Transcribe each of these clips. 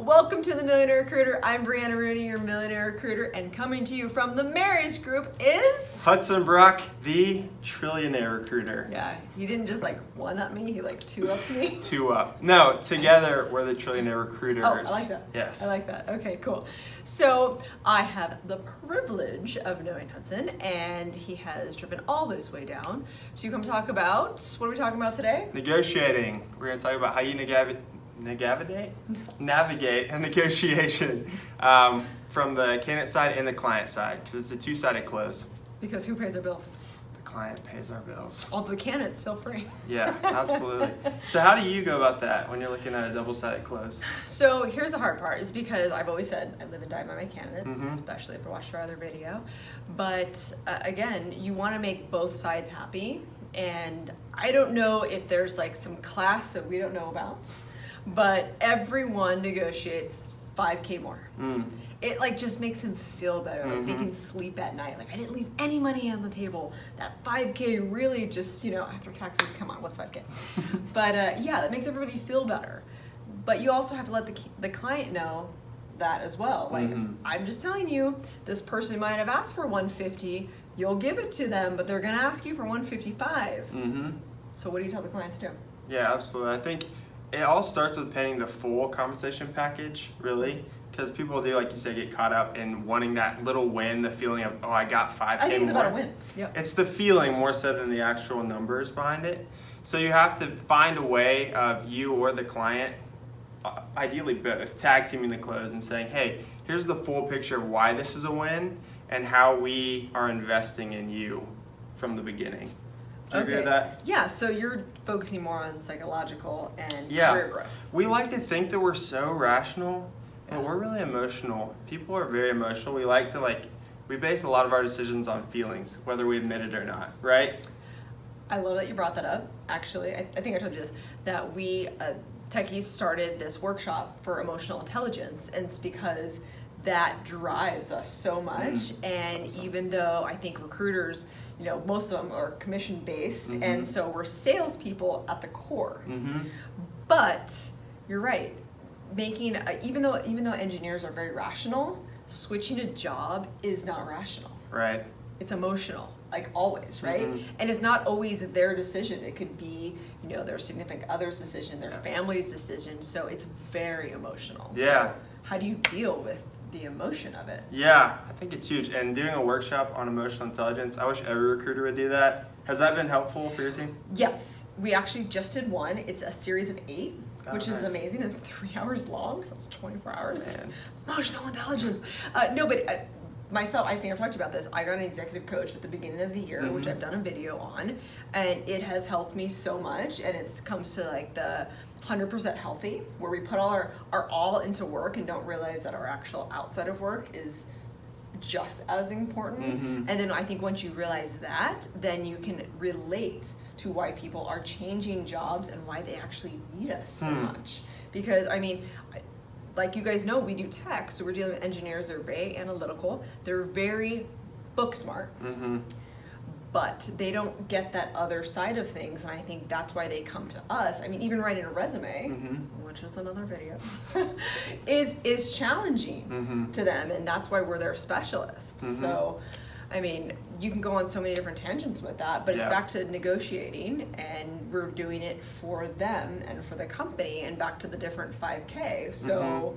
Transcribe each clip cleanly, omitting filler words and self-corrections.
Welcome to the Millionaire Recruiter. I'm Brianna Rooney, your Millionaire Recruiter, and coming to you from the Marius Group is... Hudson Brock, the Trillionaire Recruiter. Yeah, he didn't just like one-up me, he like two-upped me. Two up. No, together we're the Trillionaire Recruiters. Oh, I like that. Yes. I like that. Okay, cool. So I have the privilege of knowing Hudson, and he has driven all this way down to come talk about, what are we talking about today? Negotiating. We're going to talk about how you navigate a negotiation from the candidate side and the client side, because it's a two-sided close. Because who pays our bills? The client pays our bills. All the candidates, feel free. Yeah, absolutely. So how do you go about that when you're looking at a double-sided close? So here's the hard part, is because I've always said I live and die by my candidates, Mhm. especially if I watched our other video. But again, you want to make both sides happy. And I don't know if there's like some class that we don't know about, but everyone negotiates 5K more. It like just makes them feel better. Like they can sleep at night. Like I didn't leave any money on the table. That 5K really just, after taxes, come on, what's 5K? But yeah, that makes everybody feel better. But you also have to let the client know that as well. Like I'm just telling you, this person might have asked for 150. You'll give it to them, but they're gonna ask you for 155. So what do you tell the client to do? Yeah, absolutely. I think it all starts with painting the full compensation package, really, because people do, like you say, get caught up in wanting that little win, the feeling of, oh, I got 5K more. I think it's about a win. Yep. It's the feeling more so than the actual numbers behind it. So you have to find a way of you or the client, ideally both, tag teaming the close and saying, hey, here's the full picture of why this is a win and how we are investing in you from the beginning. Do you agree with that? Yeah, so you're focusing more on psychological and Yeah. career growth. We like to think that we're so rational, but we're really emotional. People are very emotional. We like to we base a lot of our decisions on feelings, whether we admit it or not, right? I love that you brought that up. Actually, I think I told you this, that we techies started this workshop for emotional intelligence, and it's because that drives us so much. And awesome. Even though I think recruiters, most of them are commission based, and so we're salespeople at the core. But you're right, making even though engineers are very rational, switching a job is not rational. Right. It's emotional, like always, right? And it's not always their decision. It could be, their significant other's decision, their family's decision. So it's very emotional. Yeah. So how do you deal with the emotion of it? Yeah, I think it's huge. And doing a workshop on emotional intelligence, I wish every recruiter would do that. Has that been helpful for your team? Yes, we actually just did one. It's a series of 8, which is nice. amazing, and 3 hours long. So that's 24 hours. Man. Emotional intelligence. No, but myself, I think I've talked about this. I got an executive coach at the beginning of the year, which I've done a video on, and it has helped me so much. And it comes to like the 100% healthy, where we put all our all into work and don't realize that our actual outside of work is just as important. And then I think once you realize that, then you can relate to why people are changing jobs and why they actually need us so much. Because like you guys know, we do tech, so we're dealing with engineers. They're very analytical. They're very book smart. But they don't get that other side of things, and I think that's why they come to us. Even writing a resume, which is another video, is challenging to them, and that's why we're their specialists. So, you can go on so many different tangents with that, but it's back to negotiating, and we're doing it for them and for the company, and back to the different 5K. So.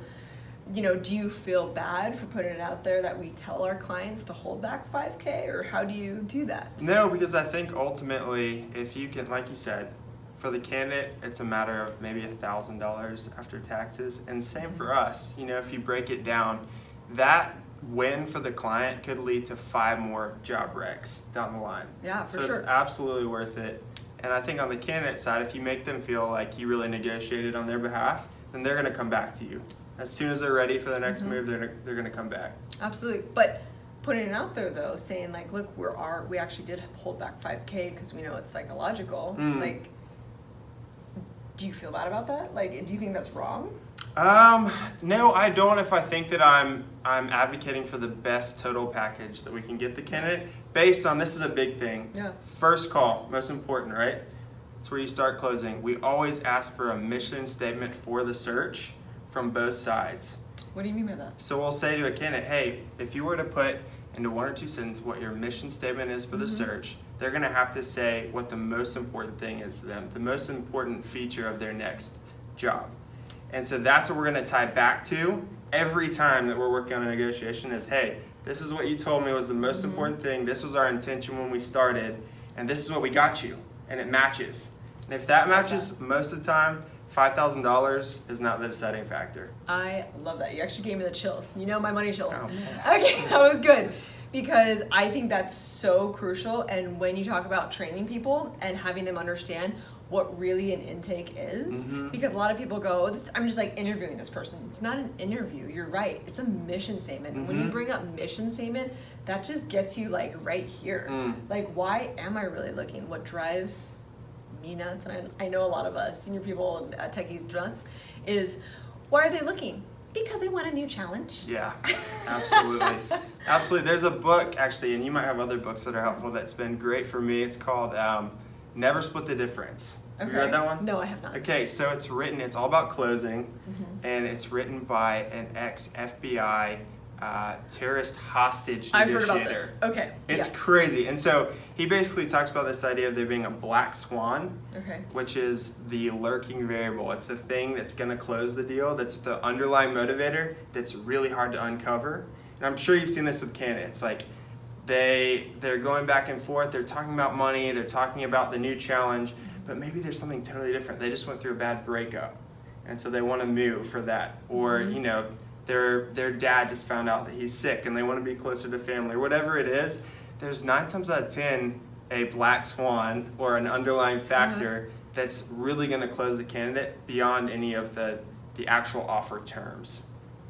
Do you feel bad for putting it out there that we tell our clients to hold back 5K, or how do you do that? No, because I think ultimately, if you can, like you said, for the candidate, it's a matter of maybe $1,000 after taxes, and same for us. If you break it down, that win for the client could lead to 5 more job recs down the line. Yeah, for sure. So it's absolutely worth it. And I think on the candidate side, if you make them feel like you really negotiated on their behalf, then they're going to come back to you. As soon as they're ready for the next move, they're going to come back. Absolutely. But putting it out there, though, saying, like, look, we actually did hold back 5K because we know it's psychological. Like, do you feel bad about that? Like, do you think that's wrong? No, I don't. If I think that I'm advocating for the best total package that we can get the candidate based on, this is a big thing. Yeah. First call, most important, right? It's where you start closing. We always ask for a mission statement for the search from both sides. What do you mean by that? So we'll say to a candidate, hey, if you were to put into 1 or 2 sentences what your mission statement is for the search, they're going to have to say what the most important thing is to them, the most important feature of their next job. And so that's what we're going to tie back to every time that we're working on a negotiation is, hey, this is what you told me was the most important thing. This was our intention when we started, and this is what we got you, and it matches. And if that matches most of the time, $5,000 is not the deciding factor. I love that. You actually gave me the chills. You know my money chills. Oh, Okay, that was good. Because I think that's so crucial. And when you talk about training people and having them understand what really an intake is, because a lot of people go, I'm just like interviewing this person. It's not an interview. You're right. It's a mission statement. And when you bring up mission statement, that just gets you like right here. Like, why am I really looking? What drives me nuts, and I know a lot of us senior people, techies nuts, is why are they looking? Because they want a new challenge. Yeah, absolutely. Absolutely. There's a book, actually, and you might have other books that are helpful that's been great for me. It's called Never Split the Difference. Have you read that one? No, I have not. Okay, so it's all about closing, and it's written by an ex-FBI terrorist hostage negotiator. I've heard about this. Okay. It's crazy. And so he basically talks about this idea of there being a black swan, which is the lurking variable. It's the thing that's going to close the deal. That's the underlying motivator that's really hard to uncover. And I'm sure you've seen this with candidates. Like they're going back and forth. They're talking about money. They're talking about the new challenge. But maybe there's something totally different. They just went through a bad breakup. And so they want to move for that. Or, you know, their dad just found out that he's sick and they want to be closer to family, or whatever it is. There's 9 times out of 10 a black swan or an underlying factor that's really going to close the candidate beyond any of the actual offer terms.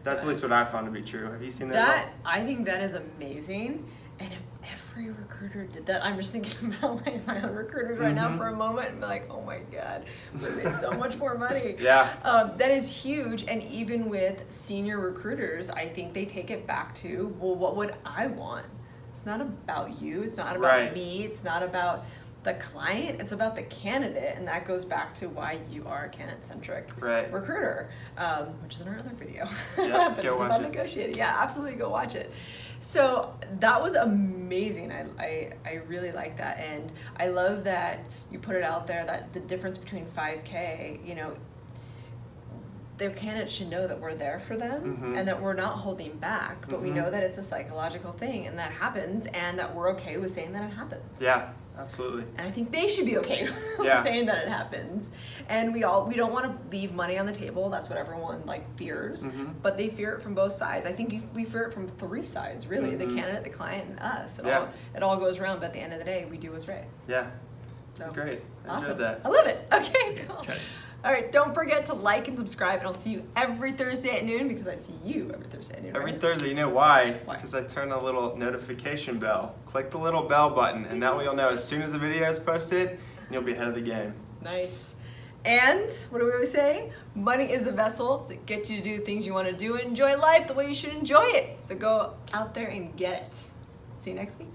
That's at least what I found to be true. Have you seen that? I think that is amazing. And if every recruiter did that, I'm just thinking about like my own recruiters right now for a moment and be like, oh my God, we made so much more money. That is huge. And even with senior recruiters, I think they take it back to, well, what would I want? It's not about you. It's not about me. It's not about the client. It's about the candidate. And that goes back to why you are a candidate-centric recruiter, which is in our other video. But it's about negotiating. Yeah, absolutely go watch it. So that was amazing. I really like that. And I love that you put it out there that the difference between 5K, you know, their candidates should know that we're there for them and that we're not holding back, but we know that it's a psychological thing and that happens and that we're okay with saying that it happens. Yeah, absolutely. And I think they should be okay with saying that it happens. And we don't want to leave money on the table. That's what everyone like fears, but they fear it from both sides. I think we fear it from 3 sides, really, the candidate, the client, and us. It all goes around, but at the end of the day, we do what's right. Yeah, so, great. I awesome. enjoyed that. I love it. Okay, cool. All right, don't forget to like and subscribe, and I'll see you every Thursday at noon because I see you every Thursday at noon. Every Thursday, you know why? Because I turn a little notification bell. Click the little bell button, and that way you'll know as soon as the video is posted, and you'll be ahead of the game. Nice. And what do we always say? Money is the vessel to get you to do things you want to do and enjoy life the way you should enjoy it. So go out there and get it. See you next week.